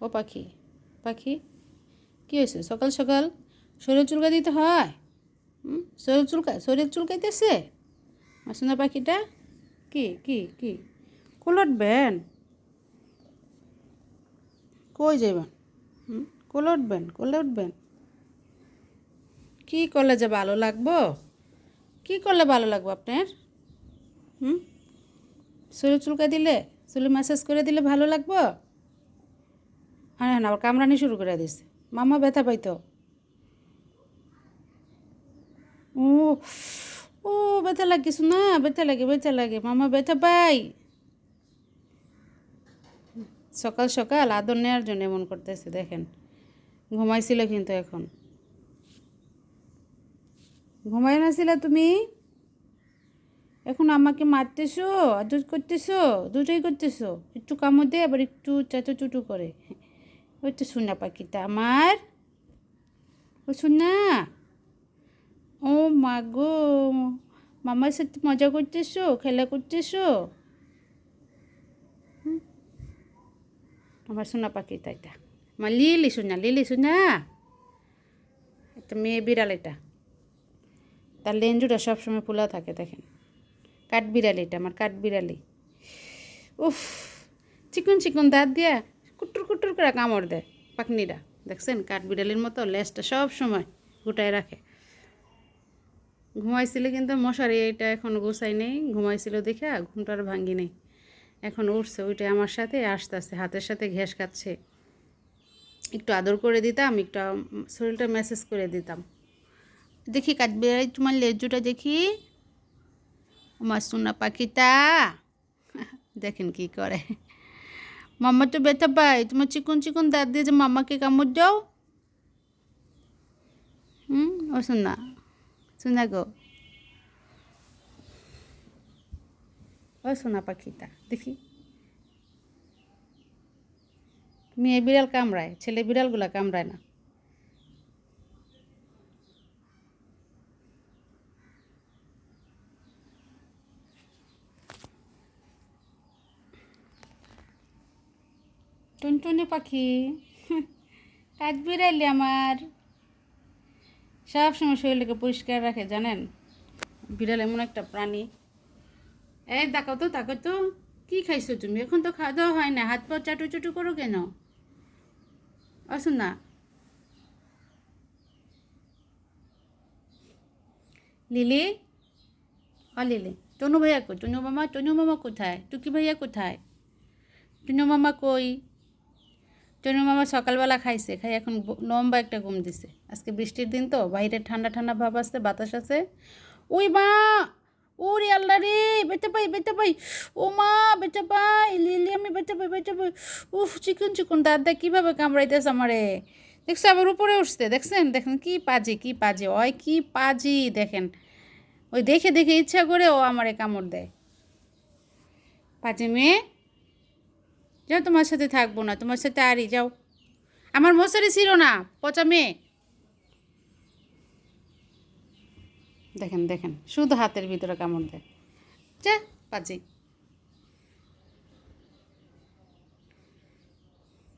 ও পাখি, পাখি কী হয়েছে? সকাল সকাল শরীর চুলকা দিতে হয়? শরীর চুলকাইতেছে মাসুনা পাখিটা? কি কি কি কোলে উঠবেন? কই যাবেন? কোলে উঠবেন, কোলে উঠবেন? কী করলে যে ভালো লাগবো? কী করলে ভালো লাগবো আপনার? শরীর চুলকা দিলে, শরীর ম্যাসাজ করে দিলে ভালো লাগবো? হ্যাঁ না, আবার কামড়ানি শুরু করে দিছে। মামা ব্যথা পাইতো। ও ও ব্যথা লাগে কিছু না, ব্যথা লাগে মামা ব্যথা পাই। সকাল সকাল আদর নেওয়ার জন্য এমন করতেছে দেখেন। ঘুমাইছিল কিন্তু এখন ঘুমাই নাছিল তুমি? এখন আমাকে মারতেছো, আদর করতেছো, দুটোই করতেছো। একটু কামড় দে, আবার একটু চাচু চুটু করে। ওই তো সোনা পাখিটা আমার, ও সোনা। ও মা গো, মামার সাথে মজা করতেছো, খেলা করতেছো? আমার সোনা পাখিটা এটা আমার লিলি সোনা, লিলি সোনা। একটা মেয়ে বিড়াল এটা, তার লেঞ্জুটা সবসময় খোলা থাকে দেখেন। কাঠ বিড়ালি এটা আমার, কাঠ বিড়ালি। উফ, চিকন চিকন দাঁত দিয়া কুটুর কুটুর করে কামড় দেয় পাখনিরা। দেখছেন কাঠ বিড়ালির মতো লেজটা সব সময় গোটায় রাখে। ঘুমাইছিল কিন্তু মশারি এটা এখন গোছাই নেই, ঘুমাইছিল দেখে ঘুমটার ভাঙ্গি নেই। এখন উঠছে, ওইটা আমার সাথে আস্তে আস্তে হাতের সাথে ঘেঁষ খাচ্ছে। একটু আদর করে দিতাম, একটু শরীরটা ম্যাসেজ করে দিতাম। দেখি কাঠ বিড়ালি তোমার লেজুটা দেখি, আমার সোনা পাখিটা। দেখেন কি করে। মাম্মা তো ব্যথা পায়, তোমার চিকন চিকন দাঁত দিয়ে যে মাম্মাকে কামড় দাও। ও সোনা, সোনা গো, ও সোনা পাখিটা দেখি। মেয়ে বিড়াল কামড়ায়, ছেলে বিড়ালগুলা কামড়ায় না। টুনটুনি পাখি, কাঠ বিড়ালি আমার সব সময় শরীরটাকে পরিষ্কার রাখে জানেন। বিড়াল এমন একটা প্রাণী। এই তাকাও তো, তাকাও তো, কী খাইছো তুমি? এখন তো খাওয়া দাওয়া হয় না, হাত পা চাটু চাটু করো কেন? আসুন না লিলি, লিলি। তনু ভাইয়া কই? তনু মামা কোথায়? টুকি ভাইয়া কোথায়? টুনু মামা কই? টনু মামা সকালবেলা খাইছে, খাই এখন লম্বা একটা ঘুম দিছে। আজকে বৃষ্টির দিন তো, বাইরে ঠান্ডা ঠান্ডা ভাব আছে, বাতাস আছে। ওই মা, ওরে আল্লাহ রে, বেটা পাই, বেটা পাই। ও মা, বেটা পাই, লিলি আমি বেটা পাই, বেটা পাই। উফ, চিকন চিকন দাদা কীভাবে কামড়াইতেছে আমারে। দেখছো আবার উপরে উঠছে, দেখছেন? দেখেন কি পাজি, কি পাজি, ওই কি পাজি দেখেন। ওই দেখে দেখে ইচ্ছা করে ও আমারে কামড় দেয়। পাজি মেয়ে, যাও, তোমার সাথে থাকবো না, তোমার সাথে আরই যাও। আমার মশারি ছিল না, পচা মেয়ে। দেখেন দেখেন, শুধু হাতের ভিতরে কামড় দেয়। যা পাজি।